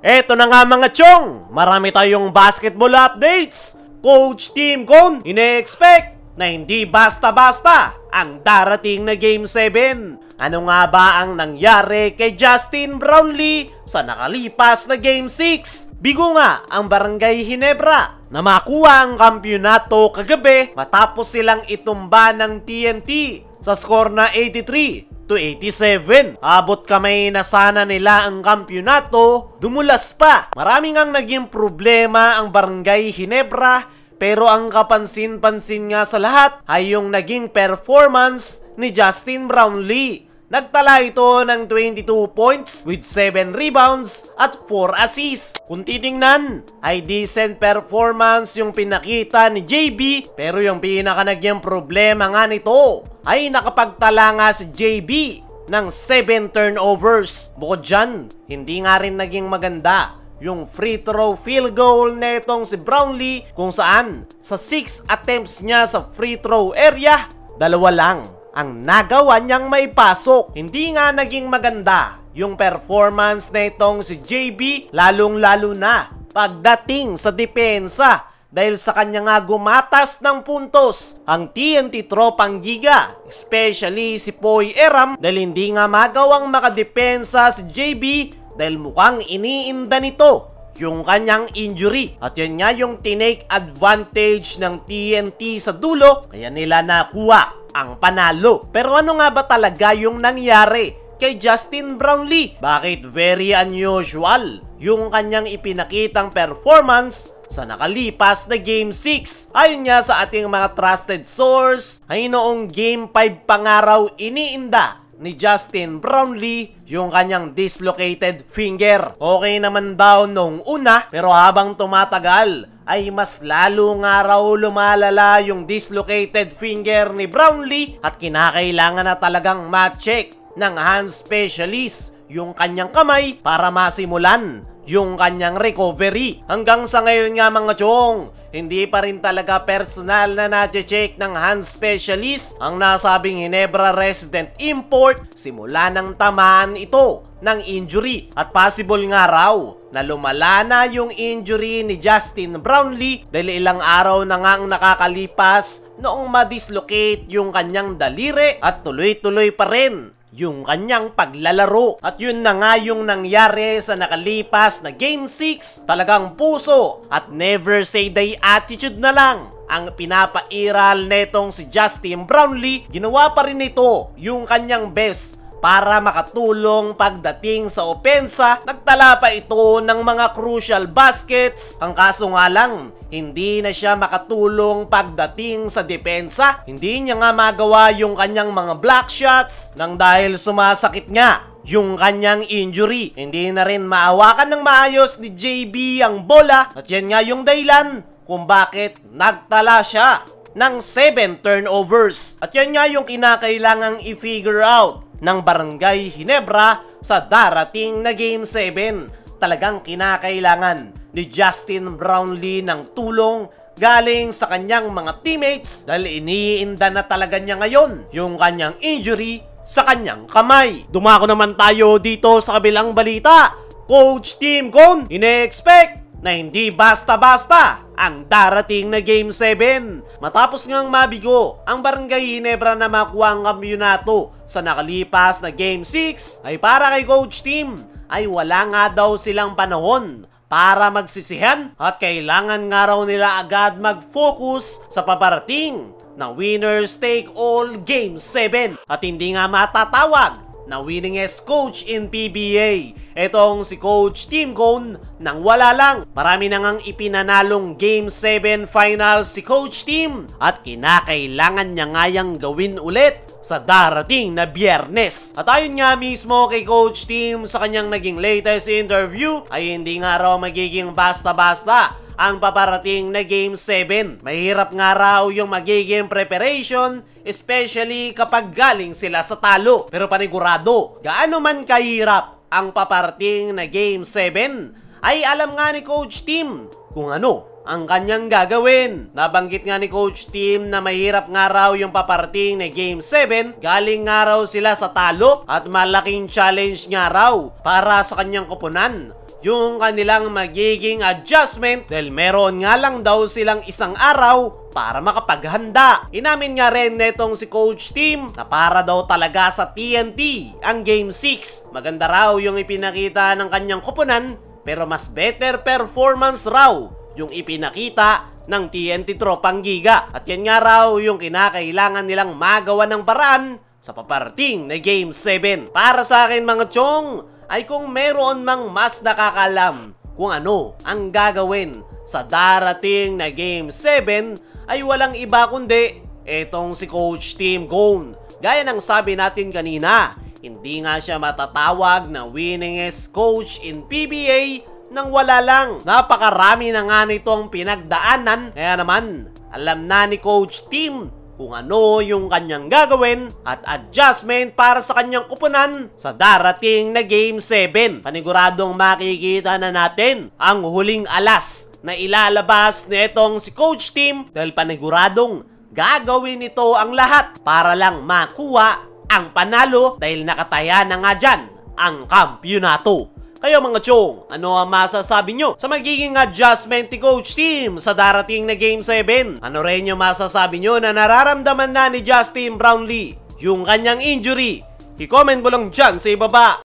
Eto na nga mga chong, marami tayong basketball updates. Coach Tim Cone, ine-expect na hindi basta-basta ang darating na Game 7. Ano nga ba ang nangyari kay Justin Brownlee sa nakalipas na Game 6? Bigo nga ang Barangay Ginebra na makuha ang kampyonato kagabi matapos silang itumba ng TNT sa score na 83-87. Abot kamay na sana nila ang kampyonato, dumulas pa. Maraming ang naging problema ang Barangay Ginebra, pero ang kapansin-pansin nga sa lahat ay yung naging performance ni Justin Brownlee. Nagtala ito ng 22 points with 7 rebounds at 4 assists. Kung titingnan, ay decent performance yung pinakita ni JB, pero yung pinaka naging problema nga nito ay nakapagtala nga si JB ng 7 turnovers. Bukod dyan, hindi nga rin naging maganda yung free throw field goal netong si Brownlee, kung saan sa 6 attempts niya sa free throw area, 2 lang ang nagawa niyang maipasok. Hindi nga naging maganda yung performance na itong si JB, lalong-lalo na pagdating sa depensa, dahil sa kanya nga gumatas ng puntos ang TNT tropang giga, especially si Poy Eram, dahil hindi nga magawang makadepensa si JB dahil mukhang iniinda nito yung kanyang injury. At yan nga yung tinake advantage ng TNT sa dulo, kaya nila nakuha ang panalo. Pero ano nga ba talaga yung nangyari kay Justin Brownlee? Bakit very unusual yung kanyang ipinakitang performance sa nakalipas na Game 6? Ayon nga sa ating mga trusted source, ay noong Game 5 pangaraw iniinda ni Justin Brownlee yung kanyang dislocated finger. Okay naman daw nung una, pero habang tumatagal ay mas lalo nga raw lumalala yung dislocated finger ni Brownlee at kinakailangan na talagang ma-check ng hand specialist yung kanyang kamay para masimulan yung kanyang recovery. Hanggang sa ngayon nga mga chong, hindi pa rin talaga personal na na-check ng hand specialist ang nasabing Ginebra resident import simula ng tamaan ito ng injury. At possible nga raw na lumala na yung injury ni Justin Brownlee dahil ilang araw na nga ang nakakalipas noong ma-dislocate yung kanyang daliri at tuloy-tuloy pa rin yung kanyang paglalaro. At yun na nga yung nangyari sa nakalipas na Game 6. Talagang puso at never say die attitude na lang ang pinapairal netong si Justin Brownlee. Ginawa pa rin ito yung kanyang best para makatulong pagdating sa opensa. Nagtala pa ito ng mga crucial baskets. Ang kaso nga lang, hindi na siya makatulong pagdating sa depensa. Hindi niya nga magawa yung kanyang mga block shots nang dahil sumasakit nga yung kanyang injury. Hindi na rin maawakan ng maayos ni JB ang bola. At yan nga yung dahilan kung bakit nagtala siya ng 7 turnovers. At yan nga yung kinakailangang i-figure out ng Barangay Ginebra sa darating na Game 7. Talagang kinakailangan ni Justin Brownlee ng tulong galing sa kanyang mga teammates dahil iniinda na talaga niya ngayon yung kanyang injury sa kanyang kamay. Dumako naman tayo dito sa kabilang balita. Coach Tim Cone, ine-expect na hindi basta-basta ang darating na Game 7. Matapos ngang mabigo ang Barangay Ginebra na makuha ang kampyonato sa nakalipas na Game 6, ay para kay Coach Tim ay wala nga daw silang panahon para magsisihan at kailangan nga raw nila agad mag-focus sa paparating na winners take all Game 7 at hindi nga matatawag na winningest coach in PBA. Etong si Coach Tim Cone nang wala lang. Marami na ngang ipinanalong Game 7 finals si Coach Tim at kinakailangan niya nga yang gawin ulit sa darating na Biyernes. At ayon nga mismo kay Coach Tim sa kanyang naging latest interview ay hindi nga raw magiging basta-basta ang paparating na Game 7. Mahirap nga raw yung magiging preparation, especially kapag galing sila sa talo. Pero panigurado, gaano man kahirap ang paparating na Game 7, ay alam nga ni Coach Tim kung ano ang kanyang gagawin. Nabanggit nga ni Coach Tim na mahirap nga raw yung paparating na Game 7. Galing nga raw sila sa talo at malaking challenge nga raw para sa kanyang koponan yung kanilang magiging adjustment dahil meron nga lang daw silang isang araw para makapaghanda. Inamin nga rin netong si Coach Tim na para daw talaga sa TNT ang Game 6. Maganda raw yung ipinakita ng kanyang koponan pero mas better performance raw yung ipinakita ng TNT Tropang Giga. At yan nga raw yung kinakailangan nilang magawa ng paraan sa paparating na Game 7. Para sa akin mga chong, ay kung meron mang mas nakakalam kung ano ang gagawin sa darating na Game 7 ay walang iba kundi etong si Coach Tim Cone. Gaya ng sabi natin kanina, hindi nga siya matatawag na winningest coach in PBA nang wala lang. Napakarami na nga nitong pinagdaanan, kaya naman alam na ni Coach Tim kung ano yung kanyang gagawin at adjustment para sa kanyang kupunan sa darating na Game 7. Paniguradong makikita na natin ang huling alas na ilalabas nitong si Coach Tim dahil paniguradong gagawin nito ang lahat para lang makuha ang panalo dahil nakataya na nga dyan ang kampyonato. Kayo mga chong, ano ang masasabi nyo sa magiging adjustment ni Coach Tim sa darating na Game 7? Ano rin yung masasabi nyo na nararamdaman na ni Justin Brownlee yung kanyang injury? I-comment mo lang dyan sa ibaba.